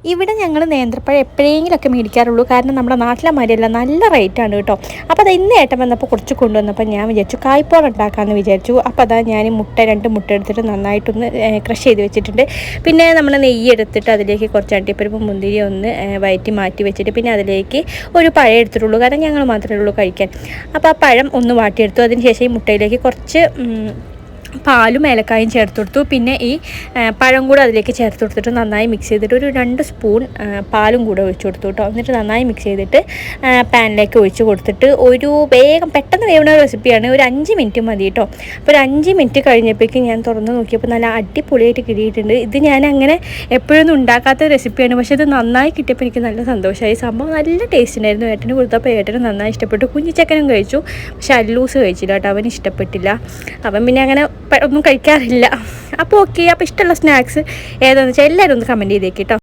ഇവിടെ ഞങ്ങൾ നേന്ത്രപ്പഴം എപ്പോഴെങ്കിലുമൊക്കെ മേടിക്കാറുള്ളൂ. കാരണം നമ്മുടെ നാട്ടിലെ മാതിരിയല്ല, നല്ല റേറ്റാണ് കേട്ടോ. അപ്പോൾ അത് ഇന്ന് ഏട്ടൻ വന്നപ്പോൾ കുറച്ച് കൊണ്ടുവന്നപ്പോൾ ഞാൻ വിചാരിച്ചു കായ്പോളം ഉണ്ടാക്കാമെന്ന് വിചാരിച്ചു. അപ്പോൾ അതാ ഞാൻ രണ്ട് മുട്ട എടുത്തിട്ട് നന്നായിട്ടൊന്ന് ക്രഷ് ചെയ്ത് വെച്ചിട്ടുണ്ട്. പിന്നെ നമ്മൾ നെയ്യ് എടുത്തിട്ട് അതിലേക്ക് കുറച്ച് അണ്ടിപ്പരിപ്പ് മുന്തിരി ഒന്ന് വയറ്റി മാറ്റി വെച്ചിട്ട് പിന്നെ അതിലേക്ക് ഒരു പഴം എടുത്തിട്ടുള്ളൂ. കാരണം ഞങ്ങൾ മാത്രമേ ഉള്ളൂ കഴിക്കാൻ. അപ്പോൾ ആ പഴം ഒന്ന് വാട്ടിയെടുത്തു. അതിന് ശേഷം ഈ മുട്ടയിലേക്ക് കുറച്ച് പാലും ഏലക്കായും ചേർത്ത് കൊടുത്തു. പിന്നെ ഈ പഴം കൂടെ അതിലേക്ക് ചേർത്ത് കൊടുത്തിട്ട് നന്നായി മിക്സ് ചെയ്തിട്ട് ഒരു 2 സ്പൂൺ പാലും കൂടെ ഒഴിച്ചു കൊടുത്തു കേട്ടോ. എന്നിട്ട് നന്നായി മിക്സ് ചെയ്തിട്ട് പാനിലേക്ക് ഒഴിച്ച് കൊടുത്തിട്ട് ഒരു വേഗം പെട്ടെന്ന് വേവുന്ന റെസിപ്പിയാണ്. ഒരു 5 മിനിറ്റ് മതി കേട്ടോ. അപ്പോൾ ഒരു 5 മിനിറ്റ് കഴിഞ്ഞപ്പോഴേക്കും ഞാൻ തുറന്ന് നോക്കിയപ്പോൾ നല്ല അടിപൊളിയായിട്ട് കിട്ടിയിട്ടുണ്ട്. ഇത് ഞാൻ അങ്ങനെ എപ്പോഴൊന്നും ഉണ്ടാക്കാത്ത റെസിപ്പിയാണ്. പക്ഷേ ഇത് നന്നായി കിട്ടിയപ്പോൾ എനിക്ക് നല്ല സന്തോഷമായി. സംഭവം നല്ല ടേസ്റ്റ് ഉണ്ടായിരുന്നു. ഏട്ടന് കൊടുത്തപ്പോൾ ഏട്ടന് നന്നായി ഇഷ്ടപ്പെട്ടു. കുഞ്ഞിച്ചക്കനും കഴിച്ചു, പക്ഷേ അല്ലൂസ് കഴിച്ചില്ല കേട്ടോ. അവന് ഇഷ്ടപ്പെട്ടില്ല. അവൻ പിന്നെ അങ്ങനെ ഒന്നും കഴിക്കാറില്ല. അപ്പോൾ ഓക്കെ. അപ്പോൾ ഇഷ്ടമുള്ള സ്നാക്സ് ഏതാണെന്ന് വെച്ചാൽ എല്ലാവരും ഒന്ന് കമൻറ്റ് ചെയ്തേക്ക് കേട്ടോ.